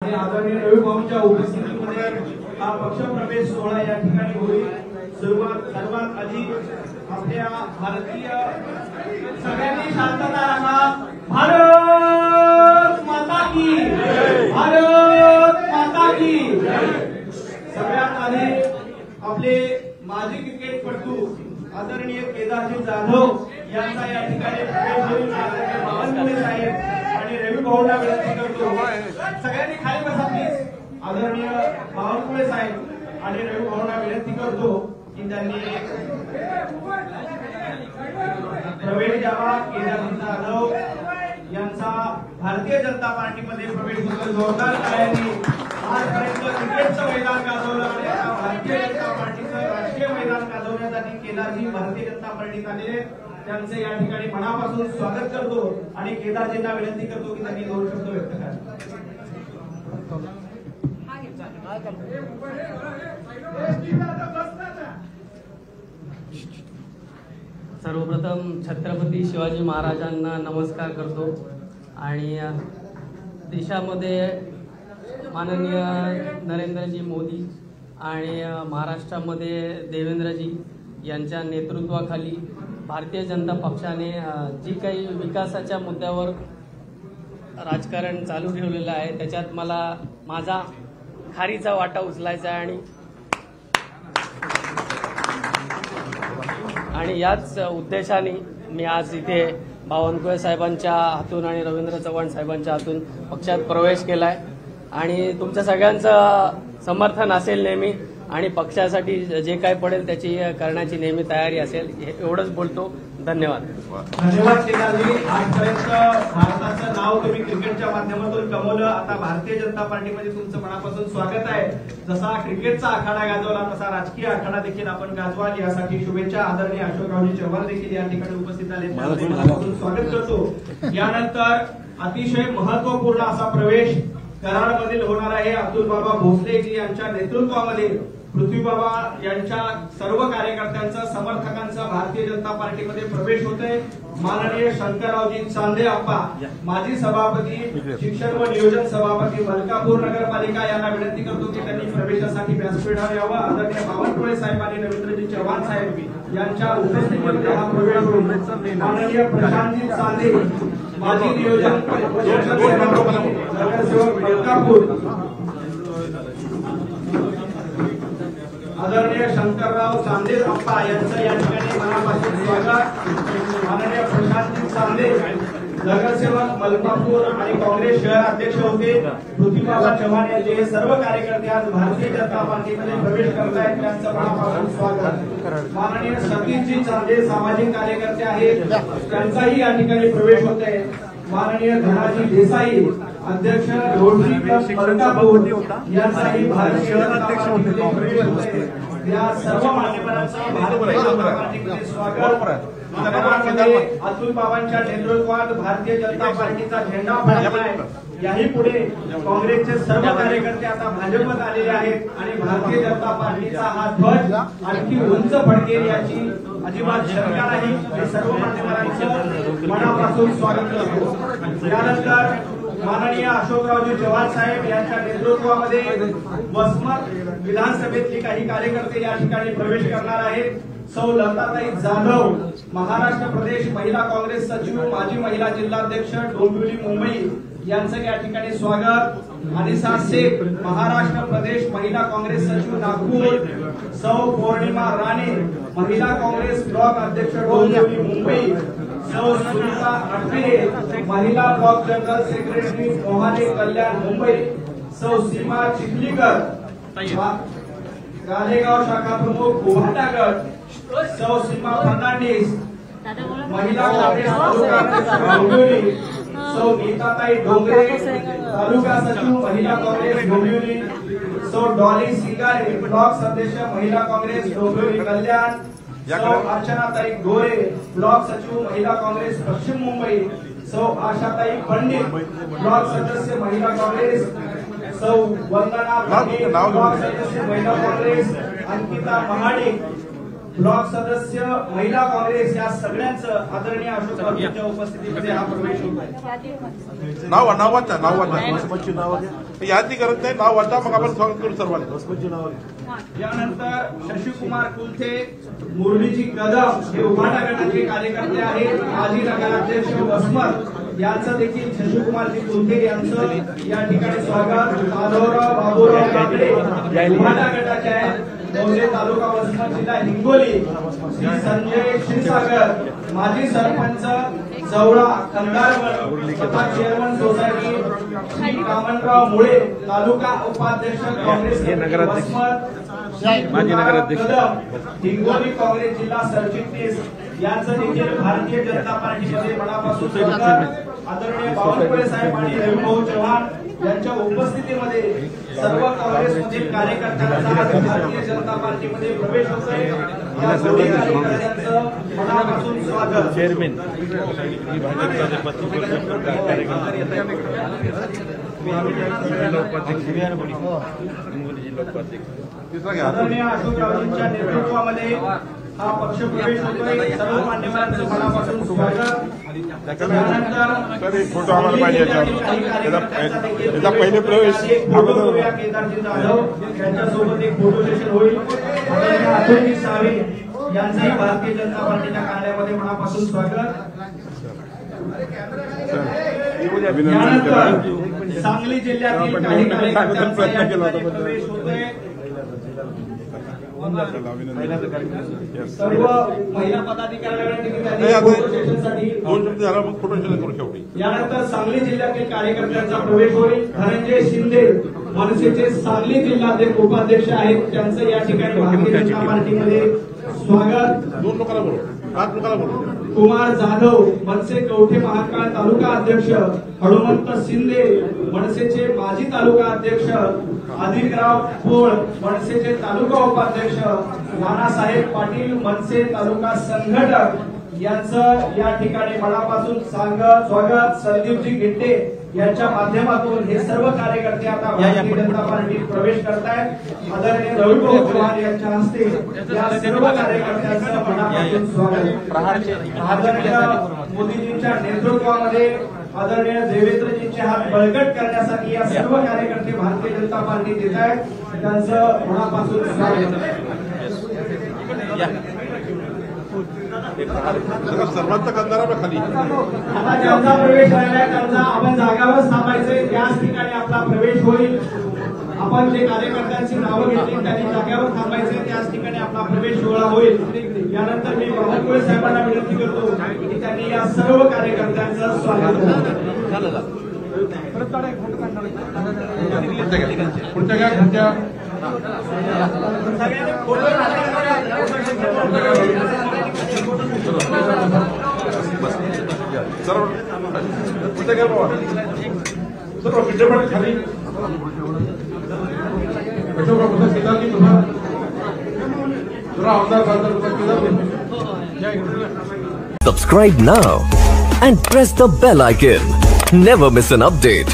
आदरणीय रवी भाऊंच्या उपस्थितीमध्ये हा पक्षप्रवेश सोहळा या ठिकाणी होईल। सर्वात आधी आपल्या भारतीय सगळ्यांनी शांतता राखा। भारत माता की जय, भारत माता की जय। सगळ्यात आधी आपले माजी क्रिकेटपटू आदरणीय केदारजी जाधव यांचा या ठिकाणी प्रवेश होईल। आदरणीय बावनकुळे साहेब आणि रवी भाऊंना विनंती करतो, सगळ्यांनी खाली बसा प्लीज। आदरणीय बावनकुळे साहेब आणि रवी भाऊंना विनंती करतो की त्यांनी प्रवेश द्यावा। केदारजी जाधव यांचा भारतीय जनता पार्टीमध्ये प्रवेश होतो। जोरदार टाळ्यांनी आजपर्यंत क्रिकेटचं मैदान गाजवलं आणि आता भारतीय जनता पार्टीचं राष्ट्रीय मैदान गाजवण्यासाठी केदारजी भारतीय जनता पार्टीत आलेले, त्यांचे या ठिकाणी मनापासून स्वागत करतो आणि केदारजींना विनंती करतो की त्यांनी दोन शब्द व्यक्त करावे। सर्वप्रथम छत्रपती शिवाजी महाराजांना नमस्कार करतो आणि देशामध्ये माननीय नरेंद्रजी मोदी आणि महाराष्ट्रामध्ये देवेंद्रजी यांच्या नेतृत्वाखाली भारतीय जनता पक्षाने जी काही विकासाच्या मुद्द्यावर राजकारण चालू ठेवलेलं आहे त्याच्यात मला माझा खारीचा वाटा उचलायचा आहे आणि याच उद्देशाने मी आज इथे बावनकुळे साहेबांच्या हातून आणि रवींद्र चव्हाण साहेबांच्या हातून पक्षात प्रवेश केलाय आणि तुमच्या सगळ्यांचं समर्थन असेल नेहमी आणि पक्षासाठी जे काय पडेल त्याची करण्याची नेहमी तयारी असेल, एवढंच बोलतो। धन्यवाद। धन्यवाद केदारजी। आजपर्यंत भारताचं नाव तुम्ही क्रिकेटच्या माध्यमातून कमवलं, आता भारतीय जनता पार्टीमध्ये तुमचं मनापासून स्वागत आहे। जसा क्रिकेटचा आखाडा गाजवला तसा राजकीय आखाडा देखील आपण गाजवाल यासाठी शुभेच्छा। आदरणीय अशोकरावजी चव्हाण देखील या ठिकाणी उपस्थित आले, मनापासून स्वागत करतो। यानंतर अतिशय महत्वपूर्ण असा प्रवेश कराडमधील होणार आहे। अतुल बाबा भोसलेजी यांच्या नेतृत्वामध्ये पृथ्वीबाबा यांच्या सर्व कार्यकर्त्यांचा समर्थकांचा भारतीय जनता पार्टीमध्ये प्रवेश होतोय। माननीय शंकररावजी चांदे आप्पा माजी सभापती शिक्षण व नियोजन सभापती मलकापूर नगरपालिका यांना विनंती करतो की त्यांनी प्रवेशासाठी व्यासपीठावर यावं। आदरणीय बावनकुळे साहेब आणि रवींद्रजी चव्हाण साहेब यांच्या उपस्थितीमध्ये हा प्रवेश होईल। माननीय प्रशांतजी चांदे माजी नियोजन सभापती नगरसेवक मलकापूर, आदरणीय शंकरराव चांदे आप्पा यांचं या ठिकाणी मनापासून स्वागत। माननीय प्रशांतजी चांदे नगरसेवक मलकापूर आणि काँग्रेस शहर अध्यक्ष होते। पृथ्वीबाबा चव्हाण यांचे हे सर्व कार्यकर्ते आज भारतीय जनता पार्टीमध्ये प्रवेश करत आहेत, त्यांचं मनापासून स्वागत। माननीय सतीशजी चांदे सामाजिक कार्यकर्ते आहेत, त्यांचाही या ठिकाणी प्रवेश होत आहे। माननीय धनाजी देसाई अध्यक्ष रोटरी क्लब मलकापूर यांचाही भारतीय जनता पार्टीमध्ये प्रवेश होत आहे। या सर्व मान्यवरांचं भारतीय जनता पार्टीमध्ये स्वागत। अतुल बाबांच्या नेतृत्वात भारतीय जनता पार्टीचा झेंडा फडकलाय। याही पुढे काँग्रेसचे सर्व कार्यकर्ते आता भाजपत आलेले आहेत आणि भारतीय जनता पार्टीचा हा ध्वज आणखी उंच फडकेल याची अजिबात शंका नाही। हे सर्व मान्यवरांचं मनापासून स्वागत करतो। यानंतर माननीय अशोकरावजी चव्हाण साहेब यांच्या नेतृत्वामध्ये वसमत विधानसभेतली काही कार्यकर्ते या ठिकाणी प्रवेश करणार आहेत। सौ लताताई जाधव महाराष्ट्र प्रदेश महिला काँग्रेस सचिव माजी महिला जिल्हाध्यक्ष डोंबिवली मुंबई यांचं या ठिकाणी स्वागत। अनिसा शेख महाराष्ट्र प्रदेश महिला काँग्रेस सचिव नागपूर, सौ पौर्णिमा राणे महिला काँग्रेस ब्लॉक अध्यक्ष डोंबिवली मुंबई, सौ सुनीता आठवले महिला ब्लॉक जनरल सेक्रेटरी मोहाने कल्याण मुंबई, सौ सीमा चिखलीकर गालेगाव शाखा प्रमुख गुवाहाटागड, सौ सीमा फर्नांडिस महिला काँग्रेस तालुका अध्यक्ष डोंबिवली, सौ नीताताई डोंगरे तालुका सचिव महिला काँग्रेस डोंबिवली, सौ डॉली सिंगारे ब्लॉक सदस्य महिला काँग्रेस डोंबिवली कल्याण, सौ अर्चनाताई गोरे ब्लॉक सचिव महिला काँग्रेस पश्चिम मुंबई, सौ आशाताई पंडित ब्लॉक सदस्य महिला काँग्रेस, सौ वंदना ब्लॉक सदस्य महिला काँग्रेस, अंकिता महाडिक ब्लॉक सदस्य, महिला काँग्रेस या सगळ्यांचं आदरणीय अशोक राऊतांच्या उपस्थितीमध्ये हा प्रवेश होत आहे. नाव वाचा यादी करत नाही, नाव वाचा, मग आपण स्वागत करू सर्वांना. यानंतर शशिकुमार कुलथे, मुरलीजी कदम हे उभाटा गटाचे कार्यकर्ते आहेत. माजी नगराध्यक्ष वसमत यांचं देखील शशिकुमारजी कुलथे यांचं या ठिकाणी स्वागत. माधवराव बाबूराव काकडे उभाटा गटाचे आहेत. मौजे तालुका वसमत जिल्हा हिंगोली. श्री संजय क्षीरसागर माजी सरपंच जवळा कंधारवड तथा चेअरमन सोसायटी. श्री कामनराव मुळे तालुका उपाध्यक्ष काँग्रेस वसमत. माजी नगराध्यक्ष हिंगोली काँग्रेस जिल्हा सरचिटणीस यांचं देखील भारतीय जनता पार्टीमध्ये मनापासून स्वागत. आदरणीय बावनकुळे साहेब आणि रविभाऊ चव्हाण यांच्या उपस्थितीमध्ये सर्व काँग्रेसमधील कार्यकर्त्यांचा भारतीय जनता पार्टीमध्ये प्रवेश होतोय. या सर्व कार्यकर्त्यांचं मनापासून स्वागत. चेअरमॅन आदरणीय अशोकरावजींच्या नेतृत्वामध्ये हा पक्ष प्रवेश होतोय. सर्व मान्यवरांचं मनापासून स्वागत. फोटो आम्हाला पाहिजे याचा पहिले प्रवेश केदारजी जाधव यांच्यासोबत एक फोटो सेशन होईल. अतुलजी सावे यांचंही भारतीय जनता पार्टीच्या कार्यालयामध्ये मनापासून स्वागत. यानंतर सांगली जिल्ह्यातील काही कार्यकर्त्यांचा प्रवेश होतोय. सर्व महिला पदाधिकाऱ्यांसाठी फोटो सेशनसाठी 2 शब्द झाला, मग फोटो सेशन करू शेवटी. यानंतर सांगली जिल्ह्यातील कार्यकर्त्यांचा प्रवेश होईल. धनंजय शिंदे मनसेचे सांगली जिल्हाध्यक्ष उपाध्यक्ष आहेत. त्यांचं या ठिकाणी भारतीय जनता पार्टीमध्ये स्वागत. 2 लोकांना बोलू, 5 लोकांना बोलू. कुमार जाधव मनसे कवठे महांकाळ तालुका अध्यक्ष. हनुमंत शिंदे मनसेचे माजी तालुका अध्यक्ष. आदिलराव पोळ मनसेचे तालुका उपाध्यक्ष. नानासाहेब पाटील मनसे तालुका संघटक यांचं या ठिकाणी मनापासून स्वागत. संदीपजी गिड्डे यांच्या माध्यमातून हे सर्व कार्यकर्ते आता भारतीय जनता पार्टीत प्रवेश करतायत. आदरणीय रविभाऊ चव्हाण यांच्या हस्ते या सर्व कार्यकर्त्यांचं मनापासून स्वागत. आदरणीय मोदीजींच्या नेतृत्वामध्ये आदरणीय देवेंद्रजींचे हात बळकट करण्यासाठी या सर्व कार्यकर्ते भारतीय जनता पार्टीत येत आहेत. त्यांचं मनापासून स्वागत. सर्वांचा कंधारा खाली. आता ज्यांचा प्रवेश राहिला त्यांचा आपण जागावर थांबायचंय. त्याच ठिकाणी आपला प्रवेश होईल. आपण जे कार्यकर्त्यांची नावं घेतली त्यांनी जागेवर थांबायचे. त्याच ठिकाणी आपला प्रवेश सोहळा होईल. यानंतर मी बावनकुळे साहेबांना विनंती करतो की त्यांनी या सर्व कार्यकर्त्यांचं स्वागत करावं. पुढच्या घ्या, पुढच्या सर्व पुढच्या घ्या बाबा. सर्व विद्यापीठ खाली. केदारजी Subscribe now and press the bell icon. Never miss an update.